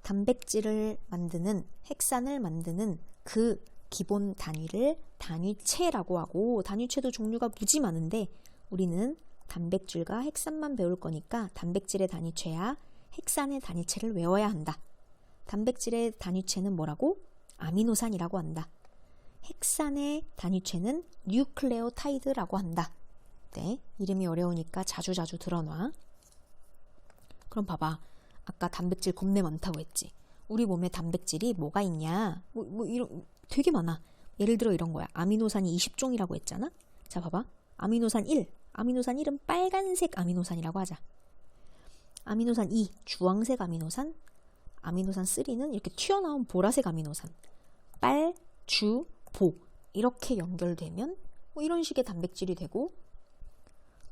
단백질을 만드는, 핵산을 만드는 그 기본 단위를 단위체라고 하고 단위체도 종류가 무지 많은데 우리는 단백질과 핵산만 배울 거니까 단백질의 단위체야 핵산의 단위체를 외워야 한다. 단백질의 단위체는 뭐라고? 아미노산이라고 한다. 핵산의 단위체는 뉴클레오타이드라고 한다. 네, 이름이 어려우니까 자주자주 들어놔. 그럼 봐봐. 아까 단백질 겁내 많다고 했지. 우리 몸에 단백질이 뭐가 있냐? 이런 되게 많아. 예를 들어 이런 거야. 아미노산이 20종이라고 했잖아. 자, 봐봐. 아미노산 1. 아미노산 1은 빨간색 아미노산이라고 하자. 아미노산 2. 주황색 아미노산. 아미노산 3는 이렇게 튀어나온 보라색 아미노산 빨, 주, 보 이렇게 연결되면 뭐 이런 식의 단백질이 되고,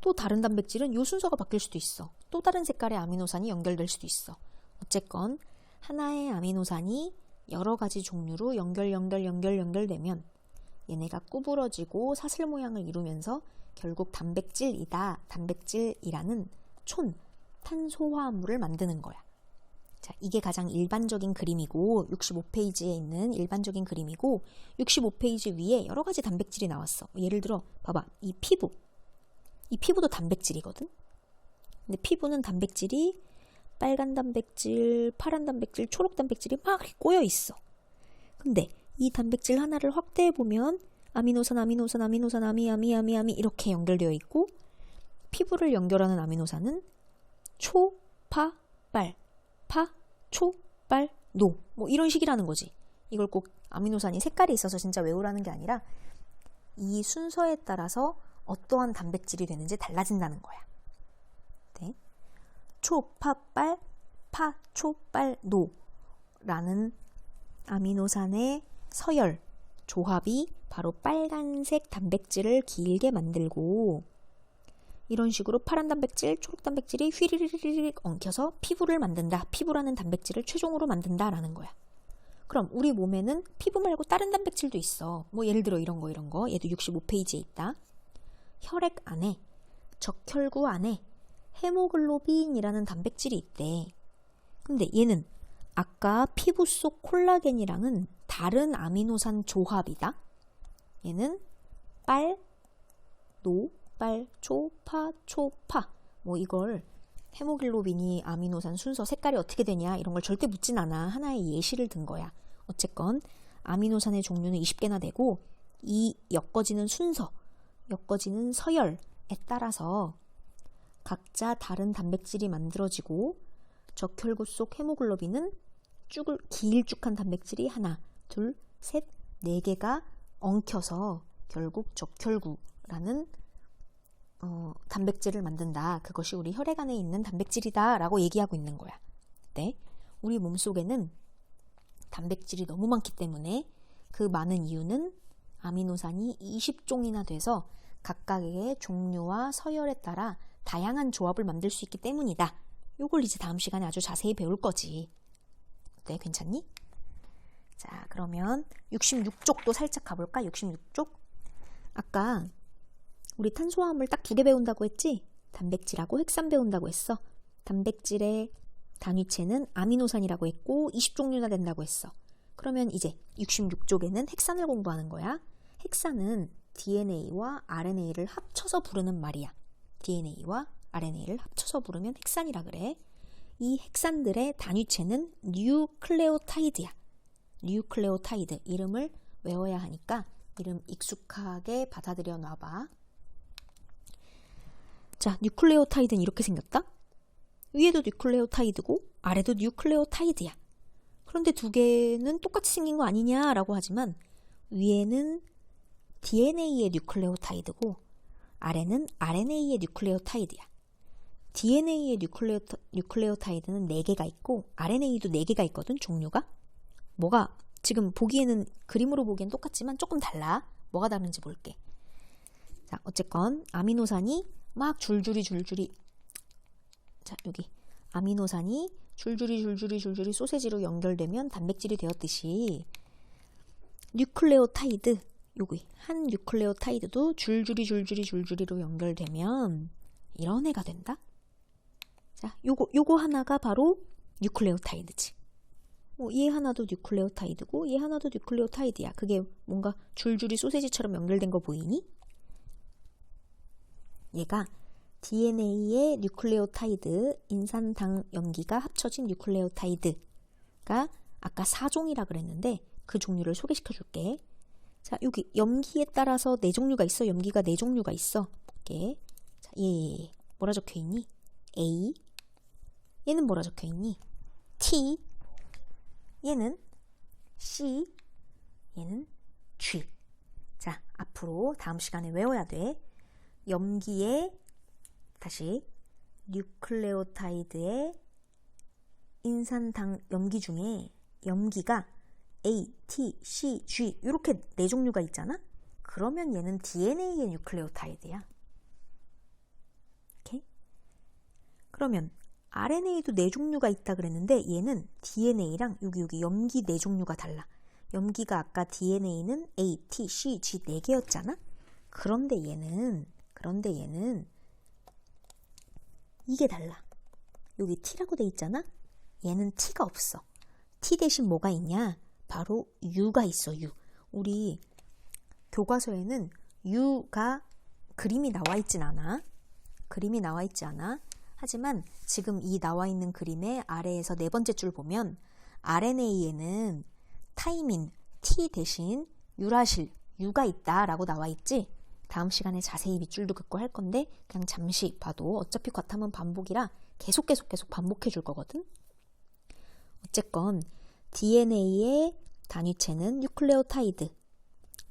또 다른 단백질은 이 순서가 바뀔 수도 있어. 또 다른 색깔의 아미노산이 연결될 수도 있어. 어쨌건 하나의 아미노산이 여러 가지 종류로 연결되면 얘네가 구부러지고 사슬 모양을 이루면서 결국 단백질이라는 탄소화합물을 만드는 거야. 자, 이게 가장 일반적인 그림이고 65페이지에 있는 일반적인 그림이고, 65페이지 위에 여러 가지 단백질이 나왔어. 예를 들어 봐봐, 이 피부도 단백질이거든. 근데 피부는 단백질이 빨간 단백질, 파란 단백질, 초록 단백질이 막 꼬여 있어. 근데 이 단백질 하나를 확대해 보면 아미노산, 아미 이렇게 연결되어 있고, 피부를 연결하는 아미노산은 초, 파, 빨, 파, 초, 빨, 노 뭐 이런 식이라는 거지. 이걸 꼭 아미노산이 색깔이 있어서 진짜 외우라는 게 아니라 이 순서에 따라서 어떠한 단백질이 되는지 달라진다는 거야. 네. 초, 파, 빨, 파, 초, 빨, 노라는 아미노산의 서열, 조합이 바로 빨간색 단백질을 길게 만들고, 이런 식으로 파란 단백질, 초록 단백질이 휘리리리릭 엉켜서 피부를 만든다. 피부라는 단백질을 최종으로 만든다라는 거야. 그럼 우리 몸에는 피부 말고 다른 단백질도 있어. 뭐 예를 들어 이런 거. 얘도 65페이지에 있다. 혈액 안에, 적혈구 안에 헤모글로빈이라는 단백질이 있대. 근데 얘는 아까 피부 속 콜라겐이랑은 다른 아미노산 조합이다. 얘는 빨, 노, 빨, 초, 파, 뭐 이걸 헤모글로빈이 아미노산 순서 색깔이 어떻게 되냐 이런 걸 절대 묻진 않아. 하나의 예시를 든 거야. 어쨌건 아미노산의 종류는 20개나 되고, 이 엮어지는 순서, 엮어지는 서열에 따라서 각자 다른 단백질이 만들어지고, 적혈구 속 헤모글로빈은 길쭉한 단백질이 하나, 둘, 셋, 4개가 엉켜서 결국 적혈구라는 단백질을 만든다. 그것이 우리 혈액 안에 있는 단백질이다 라고 얘기하고 있는 거야. 네? 우리 몸속에는 단백질이 너무 많기 때문에 그 많은 이유는 아미노산이 20종이나 돼서 각각의 종류와 서열에 따라 다양한 조합을 만들 수 있기 때문이다. 요걸 이제 다음 시간에 아주 자세히 배울 거지. 네, 괜찮니? 자, 그러면 66쪽도 살짝 가볼까? 66쪽. 아까 우리 탄수화물 딱 2개 배운다고 했지? 단백질하고 핵산 배운다고 했어. 단백질의 단위체는 아미노산이라고 했고 20종류나 된다고 했어. 그러면 이제 66쪽에는 핵산을 공부하는 거야. 핵산은 DNA와 RNA를 합쳐서 부르는 말이야. DNA와 RNA를 합쳐서 부르면 핵산이라 그래. 이 핵산들의 단위체는 뉴클레오타이드야. 뉴클레오타이드. 이름을 외워야 하니까 이름 익숙하게 받아들여 놔봐. 자, 뉴클레오타이드는 이렇게 생겼다. 위에도 뉴클레오타이드고 아래도 뉴클레오타이드야. 그런데 2개는 똑같이 생긴 거 아니냐라고 하지만, 위에는 DNA의 뉴클레오타이드고 아래는 RNA의 뉴클레오타이드야. DNA의 뉴클레오타이드는 4개가 있고 RNA도 4개가 있거든, 종류가. 뭐가 지금 보기에는, 그림으로 보기엔 똑같지만 조금 달라. 뭐가 다른지 볼게. 자, 어쨌건 아미노산이 막 줄줄이 자, 여기 아미노산이 줄줄이 소세지로 연결되면 단백질이 되었듯이, 뉴클레오타이드, 여기 한 뉴클레오타이드도 줄줄이로 연결되면 이런 애가 된다. 자, 요거 하나가 바로 뉴클레오타이드지. 얘 하나도 뉴클레오타이드고 얘 하나도 뉴클레오타이드야. 그게 뭔가 줄줄이 소세지처럼 연결된 거 보이니? 얘가 DNA의 뉴클레오타이드, 인산당 염기가 합쳐진 뉴클레오타이드가 아까 4종이라 그랬는데 그 종류를 소개시켜 줄게. 자, 여기 염기에 따라서 4종류가 있어. 염기가 4종류가 있어. 볼게. 자, 얘 뭐라 적혀 있니? A. 얘는 뭐라 적혀 있니? T. 얘는 C. 얘는 G. 자, 앞으로 다음 시간에 외워야 돼. 염기에 다시 뉴클레오타이드의 인산당 염기 중에 염기가 A, T, C, G 이렇게 네 종류가 있잖아? 그러면 얘는 DNA의 뉴클레오타이드야. 오케이? 그러면 RNA도 네 종류가 있다 그랬는데 얘는 DNA랑 여기 염기 네 종류가 달라. 염기가 아까 DNA는 A, T, C, G 네 개였잖아? 그런데 얘는 이게 달라. 여기 T라고 돼 있잖아? 얘는 T가 없어. T 대신 뭐가 있냐? 바로 U가 있어, U. 우리 교과서에는 U가 그림이 나와 있진 않아. 하지만 지금 이 나와 있는 그림의 아래에서 네 번째 줄 보면 RNA에는 타이민 T 대신 유라실 U가 있다라고 나와 있지. 다음 시간에 자세히 밑줄도 긋고 할 건데 그냥 잠시 봐도 어차피 과탐은 반복이라 계속 반복해 줄 거거든. 어쨌건 DNA의 단위체는 뉴클레오타이드,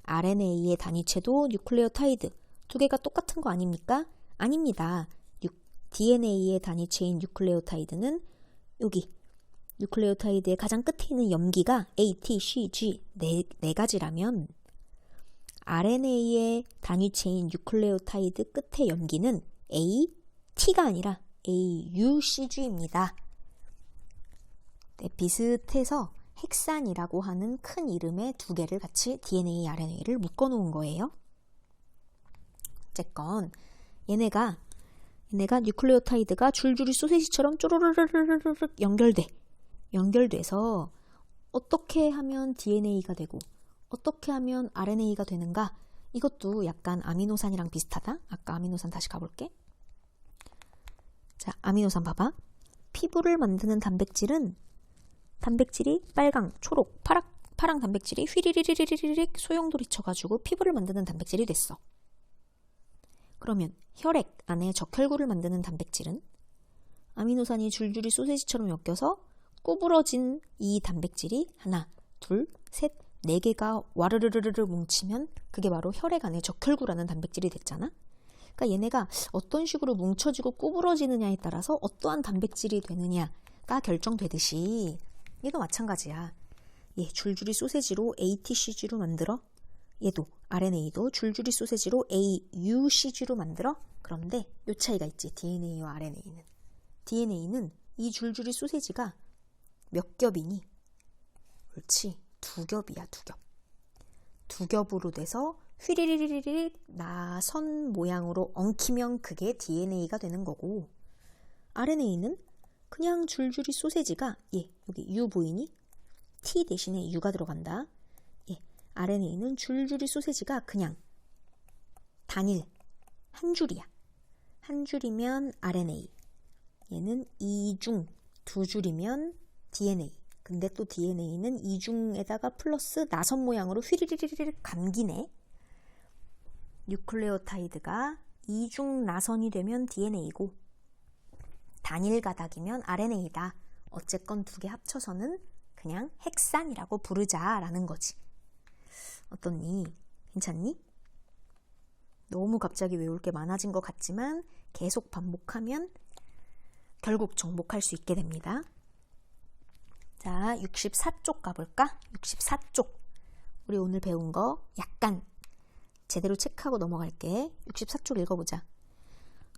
RNA의 단위체도 뉴클레오타이드. 두 개가 똑같은 거 아닙니까? 아닙니다. DNA의 단위체인 뉴클레오타이드는 여기 뉴클레오타이드의 가장 끝에 있는 염기가 A, T, C, G 네 가지라면 RNA의 단위체인 뉴클레오타이드 끝에 염기는 A, T가 아니라 A, U, C, G입니다. 네, 비슷해서 헥산이라고 하는 큰 이름의 두 개를 같이 DNA, RNA를 묶어 놓은 거예요. 어쨌건 얘네가 뉴클레오타이드가 줄줄이 소세지처럼 쪼르르르르르 연결돼서 어떻게 하면 DNA가 되고 어떻게 하면 RNA가 되는가? 이것도 약간 아미노산이랑 비슷하다. 아까 아미노산 다시 가볼게. 자, 아미노산 봐봐. 피부를 만드는 단백질이 빨강, 초록, 파랑 단백질이 휘리리리리리릭 소용돌이 쳐가지고 피부를 만드는 단백질이 됐어. 그러면 혈액 안에 적혈구를 만드는 단백질은 아미노산이 줄줄이 소세지처럼 엮여서 구부러진 이 단백질이 하나, 둘, 셋, 네 개가 와르르르르 뭉치면 그게 바로 혈액 안에 적혈구라는 단백질이 됐잖아. 그러니까 얘네가 어떤 식으로 뭉쳐지고 구부러지느냐에 따라서 어떠한 단백질이 되느냐가 결정되듯이 얘도 마찬가지야. 얘 줄줄이 소세지로 ATCG로 만들어. 얘도 RNA도 줄줄이 소세지로 AUCG로 만들어. 그런데 요 차이가 있지. DNA와 RNA는. DNA는 이 줄줄이 소세지가 몇 겹이니? 그렇지. 두 겹이야, 두 겹. 두 겹으로 돼서 휘리리리리 나선 모양으로 엉키면 그게 DNA가 되는 거고, RNA는 그냥 줄줄이 소세지가 여기 U 보이니? T 대신에 U가 들어간다. RNA는 줄줄이 소세지가 그냥 단일 한 줄이야. 한 줄이면 RNA. 얘는 이중 두 줄이면 DNA. 근데 또 DNA는 이중에다가 플러스 나선 모양으로 휘리리리리 감기네. 뉴클레오타이드가 이중 나선이 되면 DNA고 단일 가닥이면 RNA다. 어쨌건 두 개 합쳐서는 그냥 헥산이라고 부르자라는 거지. 어떻니? 괜찮니? 너무 갑자기 외울 게 많아진 것 같지만 계속 반복하면 결국 정복할 수 있게 됩니다. 자, 64쪽 가볼까? 64쪽. 우리 오늘 배운 거 약간 제대로 체크하고 넘어갈게. 64쪽 읽어보자.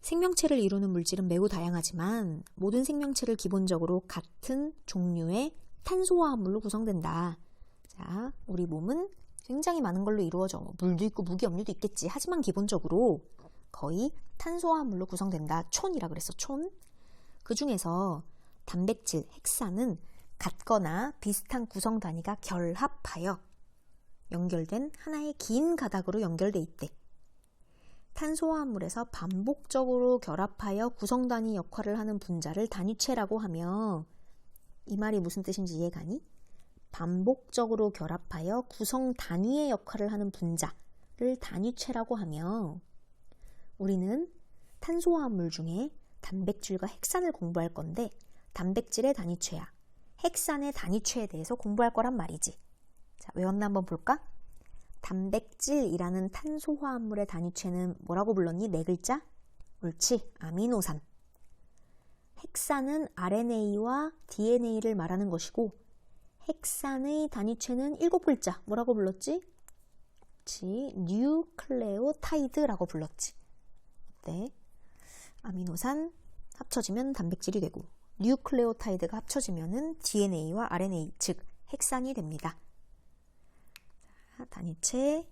생명체를 이루는 물질은 매우 다양하지만 모든 생명체를 기본적으로 같은 종류의 탄소화합물로 구성된다. 자, 우리 몸은 굉장히 많은 걸로 이루어져. 물도 있고 무기업류도 있겠지. 하지만 기본적으로 거의 탄소화합물로 구성된다. 촌이라 그랬어. 촌. 그 중에서 단백질, 헥산은 같거나 비슷한 구성 단위가 결합하여 연결된 하나의 긴 가닥으로 연결돼 있대. 탄소화합물에서 반복적으로 결합하여 구성 단위 역할을 하는 분자를 단위체라고 하며, 이 말이 무슨 뜻인지 이해가니? 반복적으로 결합하여 구성 단위의 역할을 하는 분자를 단위체라고 하며, 우리는 탄소화합물 중에 단백질과 헥산을 공부할 건데 단백질의 단위체야, 헥산의 단위체에 대해서 공부할 거란 말이지. 자, 외웠나 한번 볼까? 단백질이라는 탄소화합물의 단위체는 뭐라고 불렀니? 네 글자? 옳지, 아미노산. 헥산은 RNA와 DNA를 말하는 것이고 헥산의 단위체는 7글자. 뭐라고 불렀지? 그렇지. 뉴클레오타이드라고 불렀지. 어때? 아미노산 합쳐지면 단백질이 되고 뉴클레오타이드가 합쳐지면은 DNA와 RNA, 즉 헥산이 됩니다. 자, 단위체,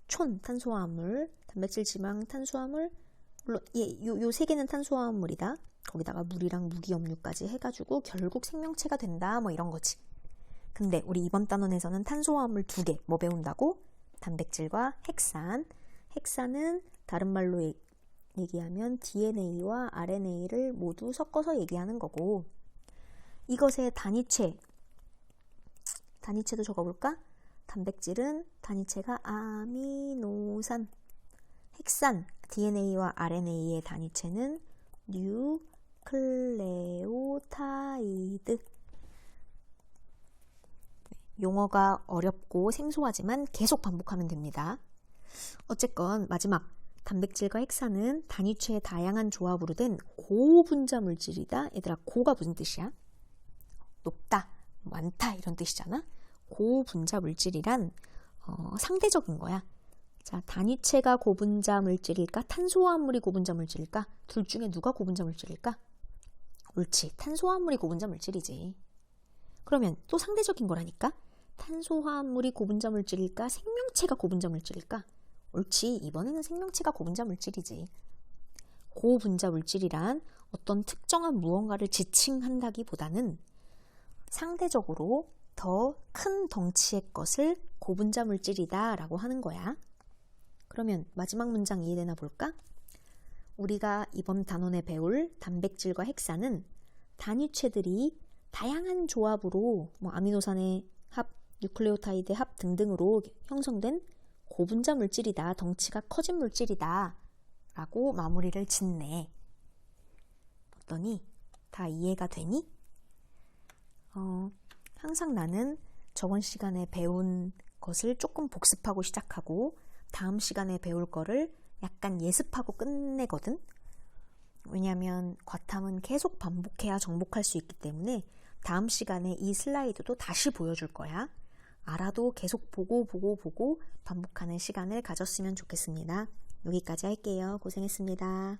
촌, 탄수화물, 단백질, 지방, 탄수화물, 물론 요 세 개는 탄수화물이다. 거기다가 물이랑 무기염류까지 해가지고 결국 생명체가 된다. 뭐 이런 거지. 근데 우리 이번 단원에서는 탄수화물 2개 뭐 배운다고? 단백질과 헥산. 헥산은 다른 말로 얘기하면 DNA와 RNA를 모두 섞어서 얘기하는 거고 이것의 단위체도 적어볼까? 단백질은 단위체가 아미노산, 헥산, DNA와 RNA의 단위체는 뉴클레오타이드. 용어가 어렵고 생소하지만 계속 반복하면 됩니다. 어쨌건 마지막 단백질과 헥산은 단위체의 다양한 조합으로 된 고분자 물질이다. 얘들아, 고가 무슨 뜻이야? 높다, 많다 이런 뜻이잖아. 고분자 물질이란 상대적인 거야. 자, 단위체가 고분자 물질일까? 탄수화물이 고분자 물질일까? 둘 중에 누가 고분자 물질일까? 옳지, 탄수화물이 고분자 물질이지. 그러면 또 상대적인 거라니까? 탄수화물이 고분자 물질일까? 생명체가 고분자 물질일까? 옳지, 이번에는 생명체가 고분자 물질이지. 고분자 물질이란 어떤 특정한 무언가를 지칭한다기보다는 상대적으로 더 큰 덩치의 것을 고분자 물질이다 라고 하는 거야. 그러면 마지막 문장 이해되나 볼까? 우리가 이번 단원에 배울 단백질과 헥산은 단위체들이 다양한 조합으로 아미노산의 합, 뉴클레오타이드 합 등등으로 형성된 고분자 물질이다, 덩치가 커진 물질이다 라고 마무리를 짓네. 어떠니? 다 이해가 되니? 항상 나는 저번 시간에 배운 것을 조금 복습하고 시작하고 다음 시간에 배울 거를 약간 예습하고 끝내거든. 왜냐하면 과탐은 계속 반복해야 정복할 수 있기 때문에 다음 시간에 이 슬라이드도 다시 보여줄 거야. 알아도 계속 보고 반복하는 시간을 가졌으면 좋겠습니다. 여기까지 할게요. 고생했습니다.